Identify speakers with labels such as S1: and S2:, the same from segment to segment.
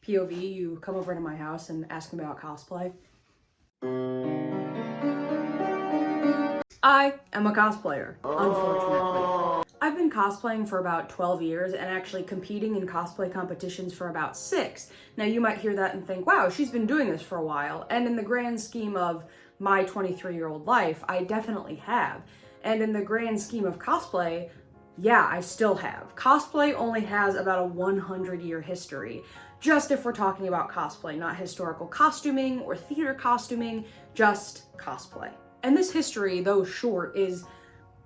S1: POV, you come over to my house and ask me about cosplay. I am a cosplayer, unfortunately. I've been cosplaying for about 12 years and actually competing in cosplay competitions for about 6. Now you might hear that and think, wow, she's been doing this for a while. And in the grand scheme of my 23-year-old life, I definitely have. And in the grand scheme of cosplay, yeah, I still have. Cosplay only has about a 100-year history. Just if we're talking about cosplay, not historical costuming or theater costuming, just cosplay. And this history, though short, is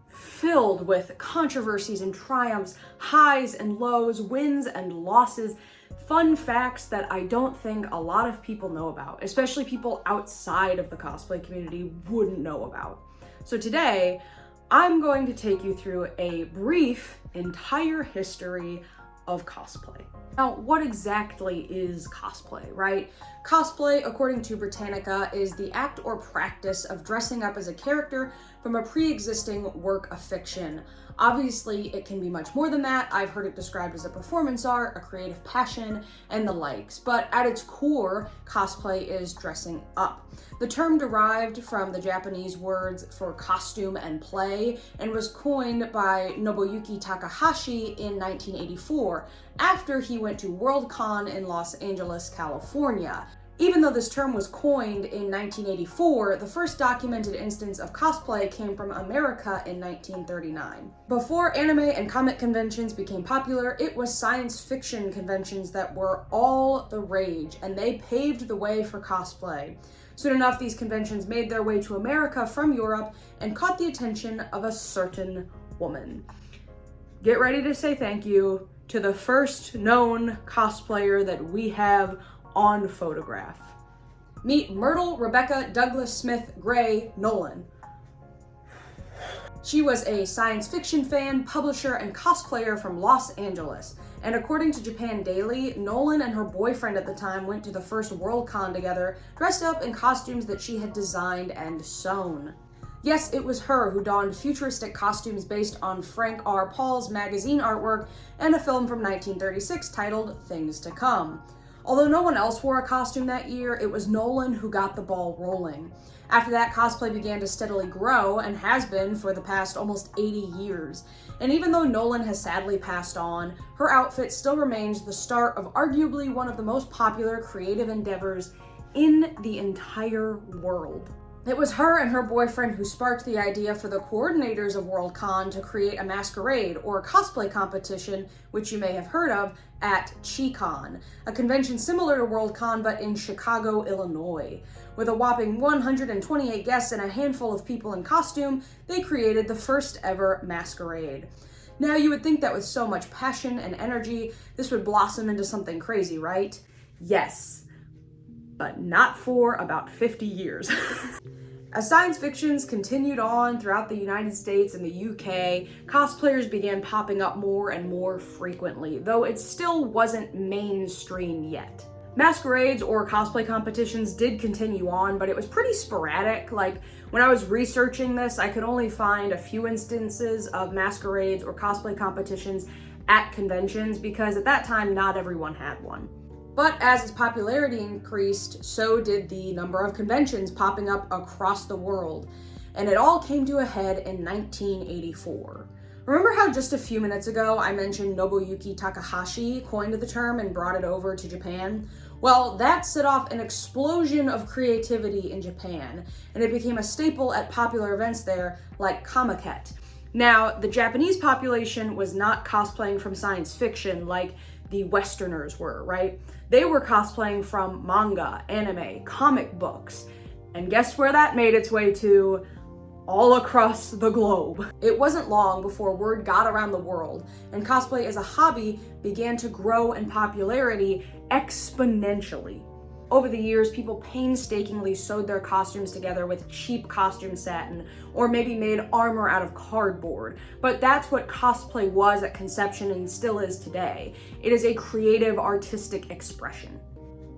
S1: filled with controversies and triumphs, highs and lows, wins and losses, fun facts that I don't think a lot of people know about, especially people outside of the cosplay community wouldn't know about. So today, I'm going to take you through a brief, entire history of cosplay. Now, what exactly is cosplay, right? Cosplay, according to Britannica, is the act or practice of dressing up as a character from a pre-existing work of fiction. Obviously, it can be much more than that. I've heard it described as a performance art, a creative passion, and the likes. But at its core, cosplay is dressing up. The term derived from the Japanese words for costume and play and was coined by Nobuyuki Takahashi in 1984 after he went to Worldcon in Los Angeles, California. Even though this term was coined in 1984, the first documented instance of cosplay came from America in 1939. Before anime and comic conventions became popular, it was science fiction conventions that were all the rage, and they paved the way for cosplay. Soon enough, these conventions made their way to America from Europe and caught the attention of a certain woman. Get ready to say thank you to the first known cosplayer that we have on photograph. Meet Myrtle Rebecca Douglas Smith Gray Nolan. She was a science fiction fan, publisher, and cosplayer from Los Angeles. And according to Japan Daily, Nolan and her boyfriend at the time went to the first Worldcon together, dressed up in costumes that she had designed and sewn. Yes, it was her who donned futuristic costumes based on Frank R. Paul's magazine artwork and a film from 1936 titled Things to Come. Although no one else wore a costume that year, it was Nolan who got the ball rolling. After that, cosplay began to steadily grow and has been for the past almost 80 years. And even though Nolan has sadly passed on, her outfit still remains the start of arguably one of the most popular creative endeavors in the entire world. It was her and her boyfriend who sparked the idea for the coordinators of Worldcon to create a masquerade or cosplay competition, which you may have heard of, at ChiCon, a convention similar to Worldcon but in Chicago, Illinois. With a whopping 128 guests and a handful of people in costume, they created the first ever masquerade. Now you would think that with so much passion and energy, this would blossom into something crazy, right? Yes, but not for about 50 years. As science fictions continued on throughout the United States and the UK, cosplayers began popping up more and more frequently, though it still wasn't mainstream yet. Masquerades or cosplay competitions did continue on, but it was pretty sporadic. Like, when I was researching this, I could only find a few instances of masquerades or cosplay competitions at conventions because at that time, not everyone had one. But as its popularity increased, so did the number of conventions popping up across the world. And it all came to a head in 1984. Remember how just a few minutes ago I mentioned Nobuyuki Takahashi coined the term and brought it over to Japan? Well, that set off an explosion of creativity in Japan, and it became a staple at popular events there like Comiket. Now, the Japanese population was not cosplaying from science fiction like the Westerners were, right? They were cosplaying from manga, anime, comic books. And guess where that made its way to? All across the globe. It wasn't long before word got around the world, and cosplay as a hobby began to grow in popularity exponentially. Over the years, people painstakingly sewed their costumes together with cheap costume satin, or maybe made armor out of cardboard. But that's what cosplay was at conception and still is today. It is a creative, artistic expression.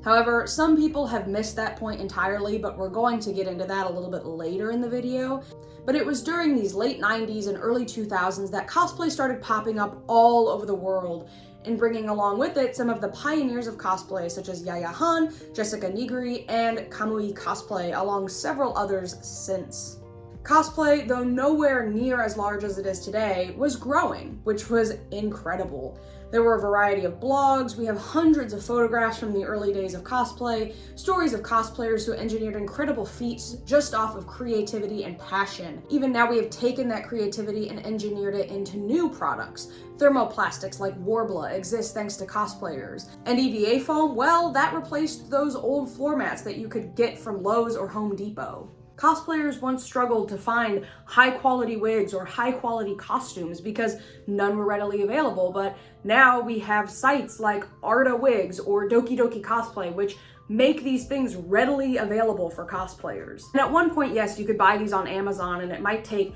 S1: However, some people have missed that point entirely, but we're going to get into that a little bit later in the video. But it was during these late 90s and early 2000s that cosplay started popping up all over the world, and bringing along with it some of the pioneers of cosplay such as Yaya Han, Jessica Nigri, and Kamui Cosplay, along several others since. Cosplay, though nowhere near as large as it is today, was growing, which was incredible. There were a variety of blogs, we have hundreds of photographs from the early days of cosplay, stories of cosplayers who engineered incredible feats just off of creativity and passion. Even now we have taken that creativity and engineered it into new products. Thermoplastics like Warbla exist thanks to cosplayers. And EVA foam, well, that replaced those old floor mats that you could get from Lowe's or Home Depot. Cosplayers once struggled to find high-quality wigs or high-quality costumes because none were readily available, but now we have sites like Arta Wigs or Doki Doki Cosplay, which make these things readily available for cosplayers. And at one point, yes, you could buy these on Amazon and it might take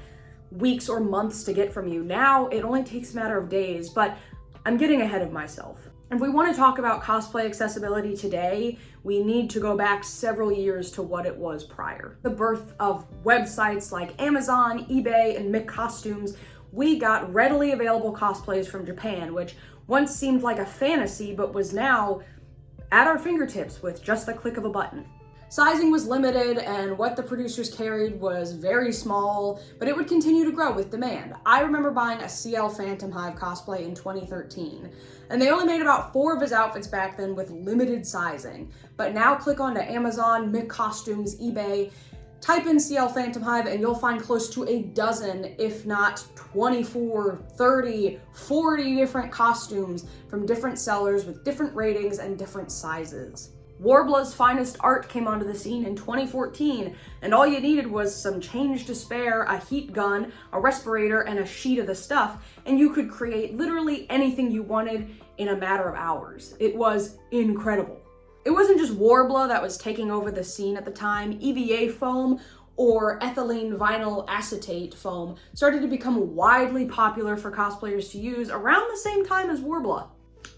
S1: weeks or months to get from you. Now it only takes a matter of days, but I'm getting ahead of myself. If we want to talk about cosplay accessibility today, we need to go back several years to what it was prior. The birth of websites like Amazon, eBay, and Mick Costumes, we got readily available cosplays from Japan, which once seemed like a fantasy, but was now at our fingertips with just the click of a button. Sizing was limited and what the producers carried was very small, but it would continue to grow with demand. I remember buying a CL Phantom Hive cosplay in 2013, and they only made about 4 of his outfits back then with limited sizing. But now click onto Amazon, Mick Costumes, eBay, type in CL Phantom Hive and you'll find close to a dozen, if not 24, 30, 40 different costumes from different sellers with different ratings and different sizes. Warbla's finest art came onto the scene in 2014, and all you needed was some change to spare, a heat gun, a respirator, and a sheet of the stuff, and you could create literally anything you wanted in a matter of hours. It was incredible. It wasn't just Warbla that was taking over the scene at the time. EVA foam, or ethylene vinyl acetate foam, started to become widely popular for cosplayers to use around the same time as Warbla.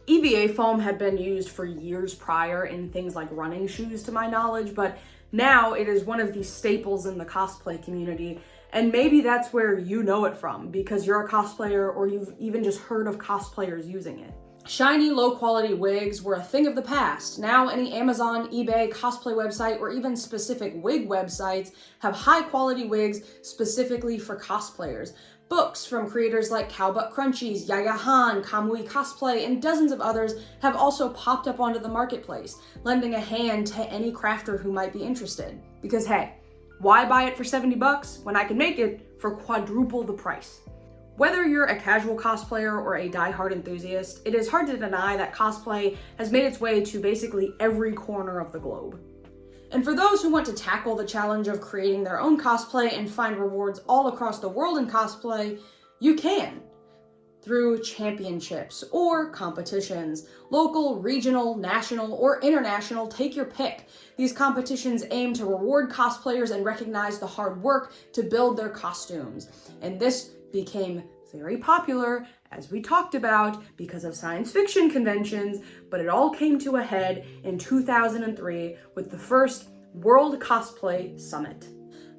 S1: EVA foam had been used for years prior in things like running shoes to my knowledge, but now it is one of the staples in the cosplay community, and maybe that's where you know it from because you're a cosplayer or you've even just heard of cosplayers using it. Shiny, low-quality wigs were a thing of the past. Now any Amazon, eBay, cosplay website, or even specific wig websites have high-quality wigs specifically for cosplayers. Books from creators like Cowbutt Crunchies, Yaya Han, Kamui Cosplay, and dozens of others have also popped up onto the marketplace, lending a hand to any crafter who might be interested. Because hey, why buy it for $70 when I can make it for quadruple the price? Whether you're a casual cosplayer or a die-hard enthusiast, it is hard to deny that cosplay has made its way to basically every corner of the globe. And for those who want to tackle the challenge of creating their own cosplay and find rewards all across the world in cosplay, you can. Through championships or competitions, local, regional, national, or international, take your pick. These competitions aim to reward cosplayers and recognize the hard work to build their costumes. And this became very popular, as we talked about, because of science fiction conventions, but it all came to a head in 2003 with the first World Cosplay Summit.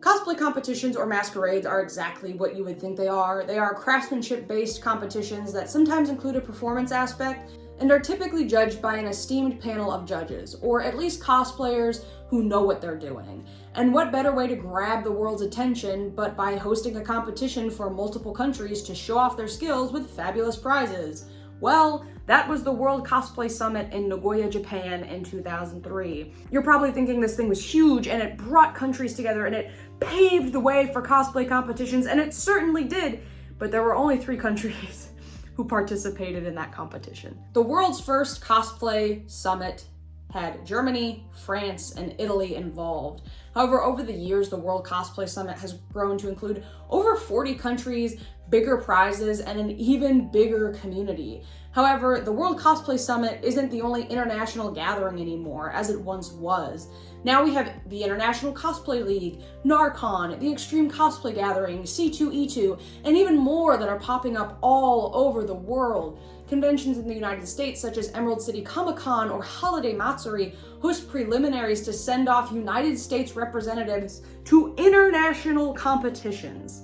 S1: Cosplay competitions or masquerades are exactly what you would think they are. They are craftsmanship-based competitions that sometimes include a performance aspect and are typically judged by an esteemed panel of judges, or at least cosplayers who know what they're doing. And what better way to grab the world's attention but by hosting a competition for multiple countries to show off their skills with fabulous prizes? Well, that was the World Cosplay Summit in Nagoya, Japan in 2003. You're probably thinking this thing was huge and it brought countries together and it paved the way for cosplay competitions, and it certainly did, but there were only 3 countries who participated in that competition. The world's first cosplay summit had Germany, France, and Italy involved. However, over the years, the World Cosplay Summit has grown to include over 40 countries, bigger prizes, and an even bigger community. However, the World Cosplay Summit isn't the only international gathering anymore, as it once was. Now we have the International Cosplay League, NARCon, the Extreme Cosplay Gathering, C2E2, and even more that are popping up all over the world. Conventions in the United States, such as Emerald City Comic-Con or Holiday Matsuri, host preliminaries to send off United States representatives to international competitions.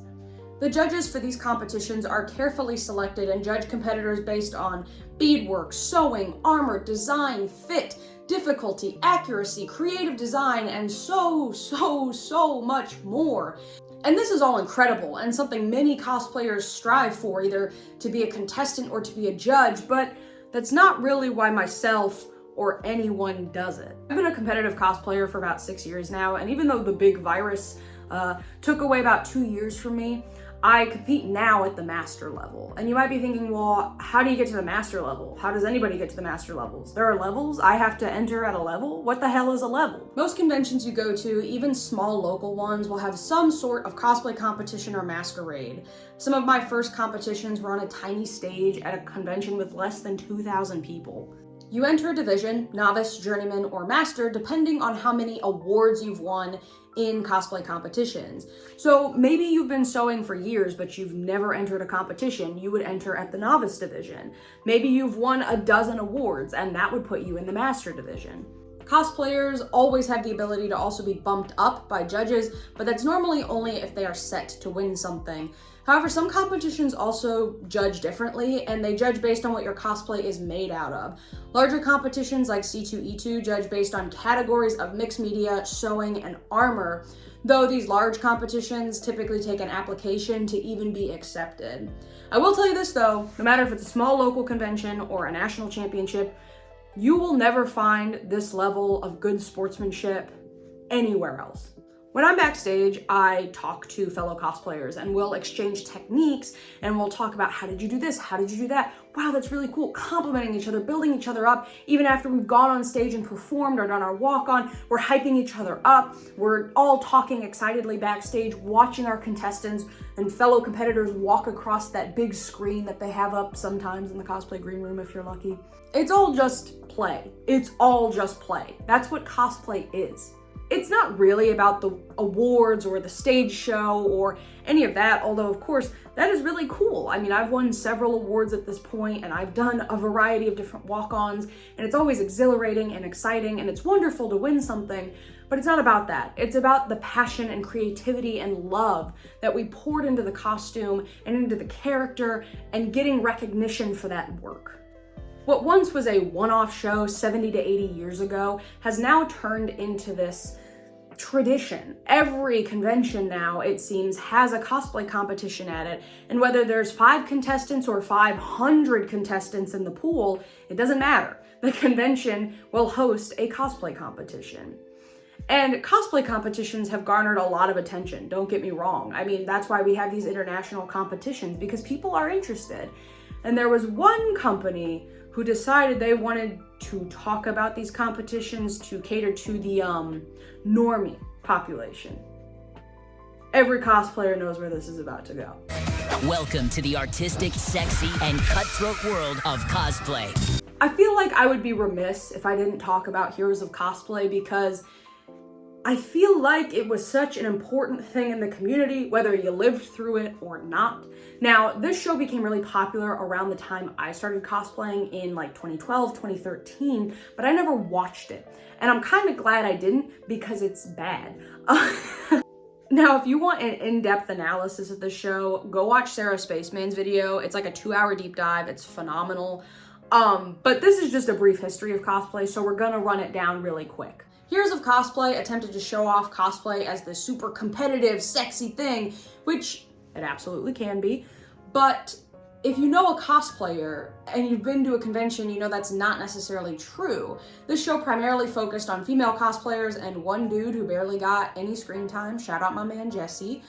S1: The judges for these competitions are carefully selected and judge competitors based on beadwork, sewing, armor, design, fit, difficulty, accuracy, creative design, and so much more. And this is all incredible and something many cosplayers strive for, either to be a contestant or to be a judge, but that's not really why myself or anyone does it. I've been a competitive cosplayer for about 6 years now, and even though the big virus took away about 2 years from me, I compete now at the master level. And you might be thinking, well, how do you get to the master level? How does anybody get to the master levels? There are levels? I have to enter at a level? What the hell is a level? Most conventions you go to, even small local ones, will have some sort of cosplay competition or masquerade. Some of my first competitions were on a tiny stage at a convention with less than 2,000 people. You enter a division, novice, journeyman, or master, depending on how many awards you've won in cosplay competitions. So maybe you've been sewing for years, but you've never entered a competition. You would enter at the novice division. Maybe you've won a dozen awards, and that would put you in the master division. Cosplayers always have the ability to also be bumped up by judges, but that's normally only if they are set to win something. However, some competitions also judge differently, and they judge based on what your cosplay is made out of. Larger competitions like C2E2 judge based on categories of mixed media, sewing, and armor, though these large competitions typically take an application to even be accepted. I will tell you this though, no matter if it's a small local convention or a national championship, you will never find this level of good sportsmanship anywhere else. When I'm backstage, I talk to fellow cosplayers and we'll exchange techniques and we'll talk about how did you do this? How did you do that? Wow, that's really cool. Complimenting each other, building each other up. Even after we've gone on stage and performed or done our walk on, we're hyping each other up. We're all talking excitedly backstage, watching our contestants and fellow competitors walk across that big screen that they have up sometimes in the cosplay green room if you're lucky. It's all just play. It's all just play. That's what cosplay is. It's not really about the awards or the stage show or any of that, although of course that is really cool. I mean, I've won several awards at this point and I've done a variety of different walk-ons, and it's always exhilarating and exciting and it's wonderful to win something, but it's not about that. It's about the passion and creativity and love that we poured into the costume and into the character and getting recognition for that work. What once was a one-off show 70 to 80 years ago has now turned into this tradition. Every convention now, it seems, has a cosplay competition at it, and whether there's 5 contestants or 500 contestants in the pool, it doesn't matter. The convention will host a cosplay competition. And cosplay competitions have garnered a lot of attention, don't get me wrong. I mean, that's why we have these international competitions, because people are interested. And there was one company who decided they wanted to talk about these competitions to cater to the normie population. Every cosplayer knows where this is about to go.
S2: Welcome to the artistic, sexy, and cutthroat world of cosplay.
S1: I feel like I would be remiss if I didn't talk about Heroes of Cosplay, because I feel like it was such an important thing in the community, whether you lived through it or not. Now, this show became really popular around the time I started cosplaying in like 2012, 2013, but I never watched it. And I'm kind of glad I didn't, because it's bad. Now, if you want an in-depth analysis of the show, go watch Sarah Spaceman's video. It's like a 2-hour deep dive. It's phenomenal. But this is just a brief history of cosplay, so we're gonna run it down really quick. Heroes of Cosplay attempted to show off cosplay as this super competitive, sexy thing, which it absolutely can be, but if you know a cosplayer and you've been to a convention, you know that's not necessarily true. This show primarily focused on female cosplayers and one dude who barely got any screen time, shout out my man Jesse.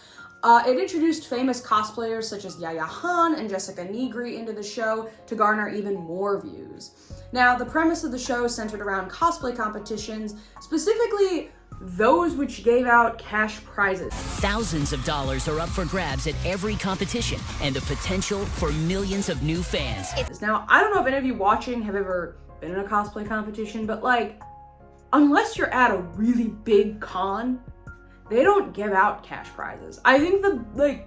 S1: It introduced famous cosplayers such as Yaya Han and Jessica Nigri into the show to garner even more views. Now, the premise of the show centered around cosplay competitions, specifically those which gave out cash prizes.
S2: Thousands of dollars are up for grabs at every competition, and the potential for millions of new fans.
S1: Now, I don't know if any of you watching have ever been in a cosplay competition, but like, unless you're at a really big con, they don't give out cash prizes. I think the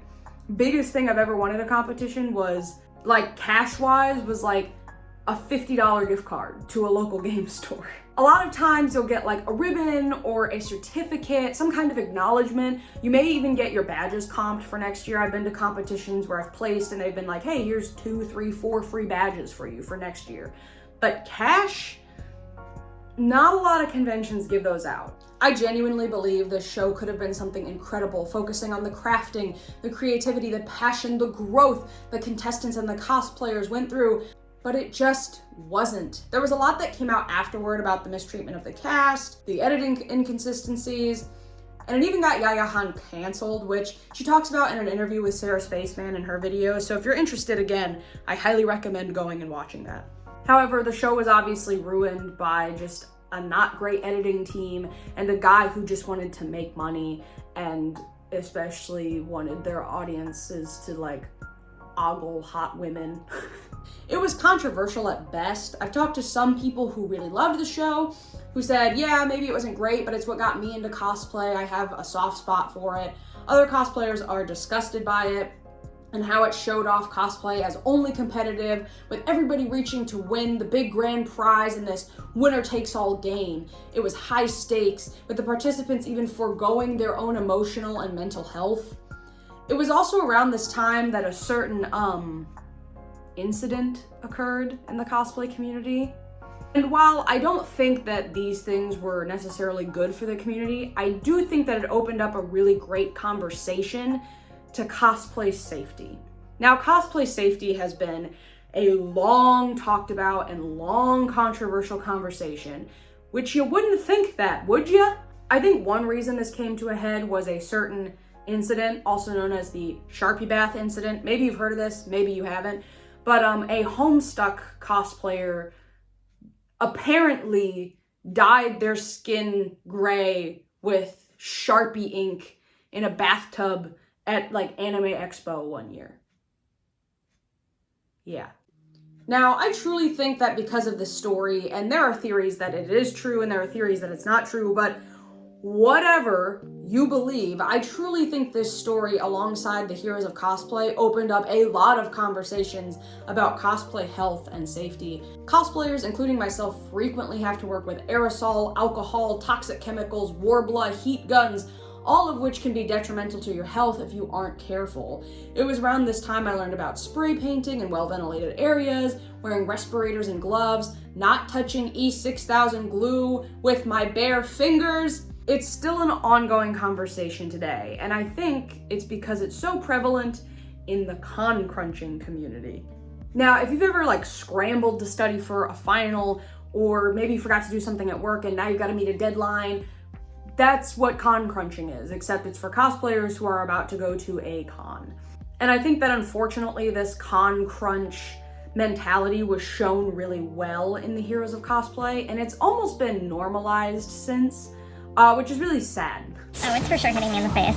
S1: biggest thing I've ever won at a competition was like cash-wise was like a $50 gift card to a local game store. A lot of times you'll get like a ribbon or a certificate, some kind of acknowledgement. You may even get your badges comped for next year. I've been to competitions where I've placed and they've been like, hey, here's 2, 3, 4 free badges for you for next year. But cash, not a lot of conventions give those out. I genuinely believe this show could have been something incredible, focusing on the crafting, the creativity, the passion, the growth the contestants and the cosplayers went through, but it just wasn't. There was a lot that came out afterward about the mistreatment of the cast, the editing inconsistencies, and it even got Yaya Han canceled, which she talks about in an interview with Sarah Spaceman in her video. So if you're interested, again, I highly recommend going and watching that. However, the show was obviously ruined by just a not great editing team and a guy who just wanted to make money and especially wanted their audiences to like ogle hot women. It was controversial at best. I've talked to some people who really loved the show, who said, yeah, maybe it wasn't great, but it's what got me into cosplay. I have a soft spot for it. Other cosplayers are disgusted by it and how it showed off cosplay as only competitive, with everybody reaching to win the big grand prize in this winner-takes-all game. It was high stakes, with the participants even foregoing their own emotional and mental health. It was also around this time that a certain incident occurred in the cosplay community. And while I don't think that these things were necessarily good for the community, I do think that it opened up a really great conversation to cosplay safety. Now, cosplay safety has been a long talked about and long controversial conversation, which you wouldn't think that, would you? I think one reason this came to a head was a certain incident, also known as the Sharpie Bath incident. Maybe you've heard of this, maybe you haven't, but a Homestuck cosplayer apparently dyed their skin gray with Sharpie ink in a bathtub at like Anime Expo one year. Yeah. Now, I truly think that because of this story, and there are theories that it is true and there are theories that it's not true, but whatever you believe, I truly think this story, alongside the Heroes of Cosplay, opened up a lot of conversations about cosplay health and safety. Cosplayers, including myself, frequently have to work with aerosol, alcohol, toxic chemicals, warbler, heat guns, all of which can be detrimental to your health if you aren't careful. It was around this time I learned about spray painting in well-ventilated areas, wearing respirators and gloves, not touching E6000 glue with my bare fingers. It's still an ongoing conversation today, and I think it's because it's so prevalent in the con crunching community. Now, if you've ever like scrambled to study for a final, or maybe you forgot to do something at work and now you've got to meet a deadline, that's what con crunching is, except it's for cosplayers who are about to go to a con. And I think that unfortunately this con crunch mentality was shown really well in the Heroes of Cosplay, and it's almost been normalized since, which is really sad.
S3: Oh, it's for sure hitting me in the face.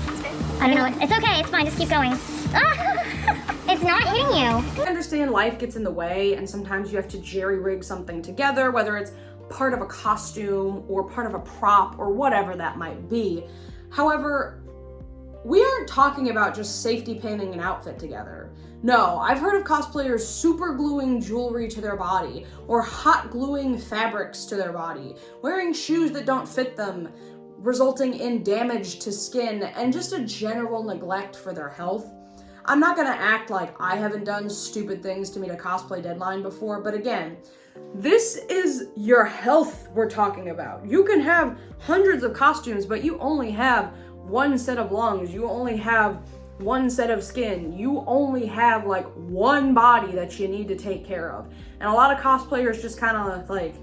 S3: I don't know. It's okay, it's fine, just keep going. It's not hitting you.
S1: I understand life gets in the way and sometimes you have to jerry-rig something together, whether it's part of a costume or part of a prop or whatever that might be. However, we aren't talking about just safety pinning an outfit together. No, I've heard of cosplayers super gluing jewelry to their body or hot gluing fabrics to their body, wearing shoes that don't fit them, resulting in damage to skin and just a general neglect for their health. I'm not gonna act like I haven't done stupid things to meet a cosplay deadline before, but again, this is your health we're talking about. You can have hundreds of costumes, but you only have one set of lungs, you only have one set of skin, you only have like one body that you need to take care of. And a lot of cosplayers just kind of like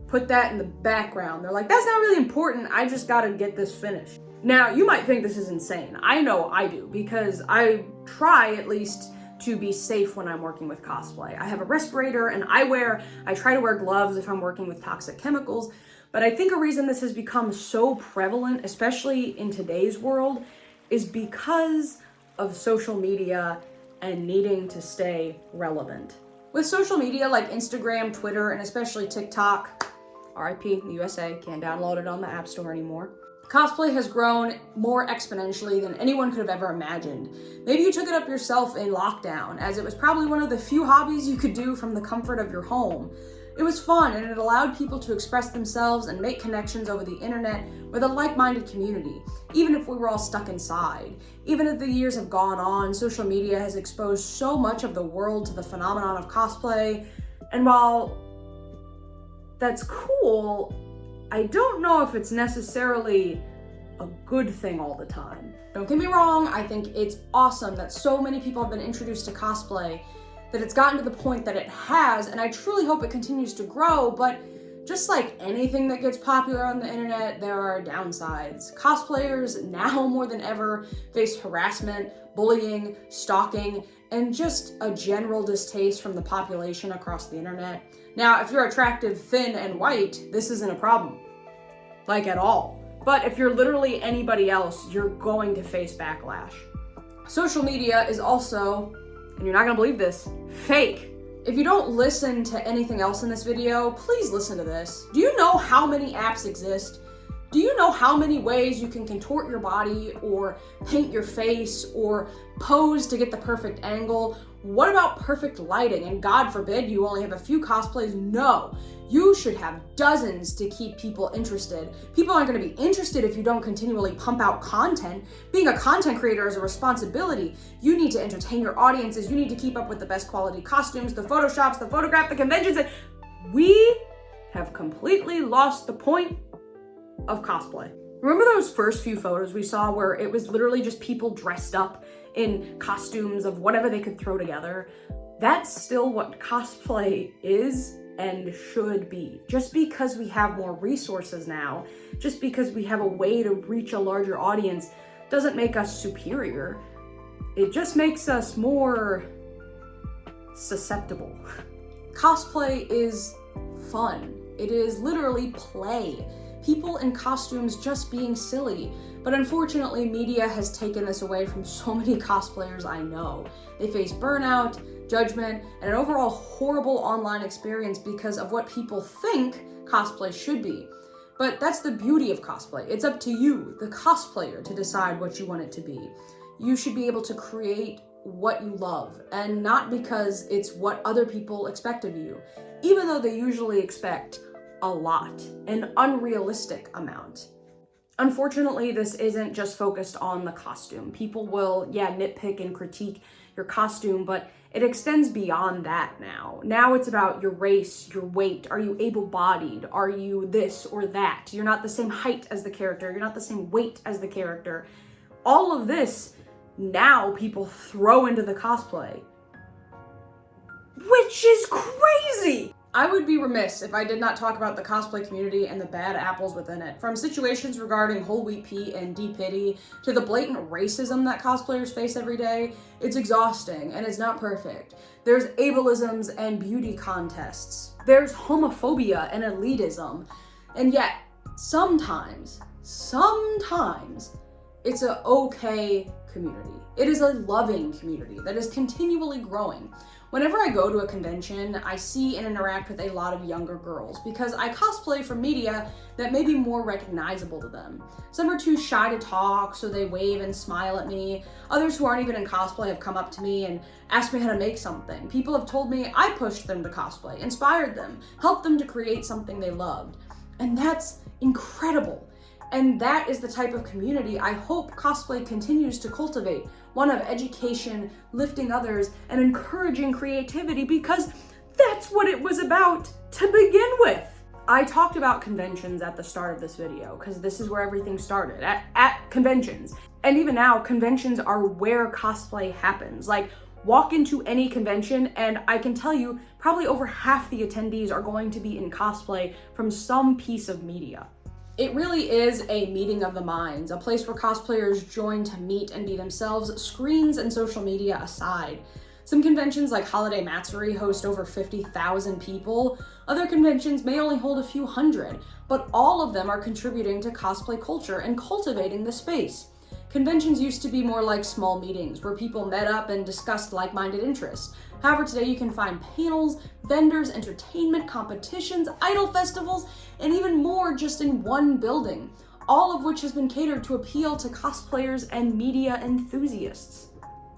S1: put that in the background. They're like, that's not really important, I just gotta get this finished. Now, you might think this is insane. I know I do, because I try at least to be safe when I'm working with cosplay. I have a respirator and eyewear. I try to wear gloves if I'm working with toxic chemicals. But I think a reason this has become so prevalent, especially in today's world, is because of social media and needing to stay relevant. With social media like Instagram, Twitter, and especially TikTok, RIP, the USA, can't download it on the App Store anymore. Cosplay has grown more exponentially than anyone could have ever imagined. Maybe you took it up yourself in lockdown, as it was probably one of the few hobbies you could do from the comfort of your home. It was fun, and it allowed people to express themselves and make connections over the internet with a like-minded community, even if we were all stuck inside. Even as the years have gone on, social media has exposed so much of the world to the phenomenon of cosplay, and while that's cool, I don't know if it's necessarily a good thing all the time. Don't get me wrong, I think it's awesome that so many people have been introduced to cosplay, that it's gotten to the point that it has, and I truly hope it continues to grow, but just like anything that gets popular on the internet, there are downsides. Cosplayers now more than ever face harassment, bullying, stalking, and just a general distaste from the population across the internet. Now, if you're attractive, thin, and white, this isn't a problem. Like at all. But if you're literally anybody else, you're going to face backlash. Social media is also, and you're not gonna believe this, fake. If you don't listen to anything else in this video, please listen to this. Do you know how many apps exist? Do you know how many ways you can contort your body or paint your face or pose to get the perfect angle? What about perfect lighting? And God forbid you only have a few cosplays. No, you should have dozens to keep people interested. People aren't going to be interested if you don't continually pump out content. Being a content creator is a responsibility. You need to entertain your audiences. You need to keep up with the best quality costumes, the photoshops, the photograph, the conventions. We have completely lost the point of cosplay. Remember those first few photos we saw where it was literally just people dressed up in costumes of whatever they could throw together? That's still what cosplay is and should be. Just because we have more resources now, just because we have a way to reach a larger audience, doesn't make us superior. It just makes us more susceptible. Cosplay is fun. It is literally play. People in costumes just being silly. But unfortunately, media has taken this away from so many cosplayers I know. They face burnout, judgment, and an overall horrible online experience because of what people think cosplay should be. But that's the beauty of cosplay. It's up to you, the cosplayer, to decide what you want it to be. You should be able to create what you love, and not because it's what other people expect of you, even though they usually expect a lot, an unrealistic amount. Unfortunately, this isn't just focused on the costume. People will, nitpick and critique your costume, but it extends beyond that now. Now it's about your race, your weight. Are you able-bodied? Are you this or that? You're not the same height as the character. You're not the same weight as the character. All of this, now people throw into the cosplay, which is crazy. I would be remiss if I did not talk about the cosplay community and the bad apples within it. From situations regarding whole wheat pea and D-Pity to the blatant racism that cosplayers face every day, it's exhausting and it's not perfect. There's ableisms and beauty contests. There's homophobia and elitism. And yet, sometimes, it's an okay community. It is a loving community that is continually growing. Whenever I go to a convention, I see and interact with a lot of younger girls because I cosplay for media that may be more recognizable to them. Some are too shy to talk, so they wave and smile at me. Others who aren't even in cosplay have come up to me and asked me how to make something. People have told me I pushed them to cosplay, inspired them, helped them to create something they loved. And that's incredible. And that is the type of community I hope cosplay continues to cultivate. One of education, lifting others, and encouraging creativity, because that's what it was about to begin with. I talked about conventions at the start of this video, because this is where everything started, at conventions. And even now, conventions are where cosplay happens. Like, walk into any convention and I can tell you probably over half the attendees are going to be in cosplay from some piece of media. It really is a meeting of the minds, a place where cosplayers join to meet and be themselves, screens and social media aside. Some conventions like Holiday Matsuri host over 50,000 people. Other conventions may only hold a few hundred, but all of them are contributing to cosplay culture and cultivating the space. Conventions used to be more like small meetings where people met up and discussed like-minded interests. However, today you can find panels, vendors, entertainment, competitions, idol festivals, and even more just in one building, all of which has been catered to appeal to cosplayers and media enthusiasts.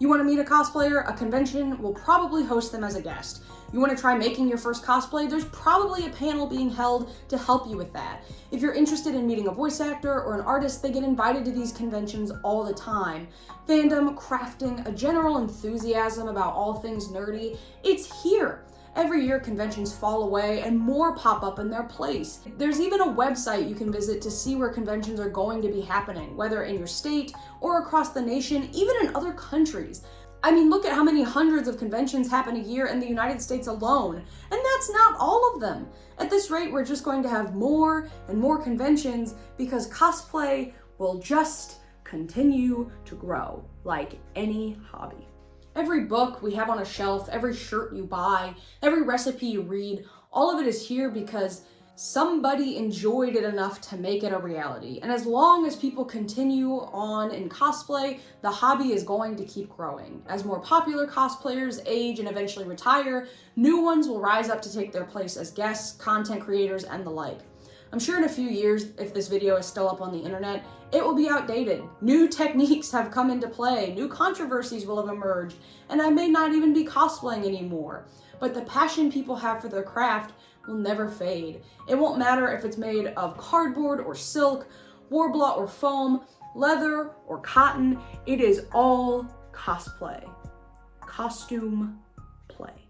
S1: You want to meet a cosplayer? A convention will probably host them as a guest. You want to try making your first cosplay? There's probably a panel being held to help you with that. If you're interested in meeting a voice actor or an artist, they get invited to these conventions all the time. Fandom, crafting, a general enthusiasm about all things nerdy, it's here. Every year conventions fall away and more pop up in their place. There's even a website you can visit to see where conventions are going to be happening, whether in your state or across the nation, even in other countries. I mean, look at how many hundreds of conventions happen a year in the United States alone, and that's not all of them. At this rate, we're just going to have more and more conventions because cosplay will just continue to grow like any hobby. Every book we have on a shelf, every shirt you buy, every recipe you read, all of it is here because somebody enjoyed it enough to make it a reality. And as long as people continue on in cosplay, the hobby is going to keep growing. As more popular cosplayers age and eventually retire, new ones will rise up to take their place as guests, content creators, and the like. I'm sure in a few years, if this video is still up on the internet, it will be outdated. New techniques have come into play, new controversies will have emerged, and I may not even be cosplaying anymore. But the passion people have for their craft will never fade. It won't matter if it's made of cardboard or silk, warbler or foam, leather or cotton, it is all cosplay. Costume play.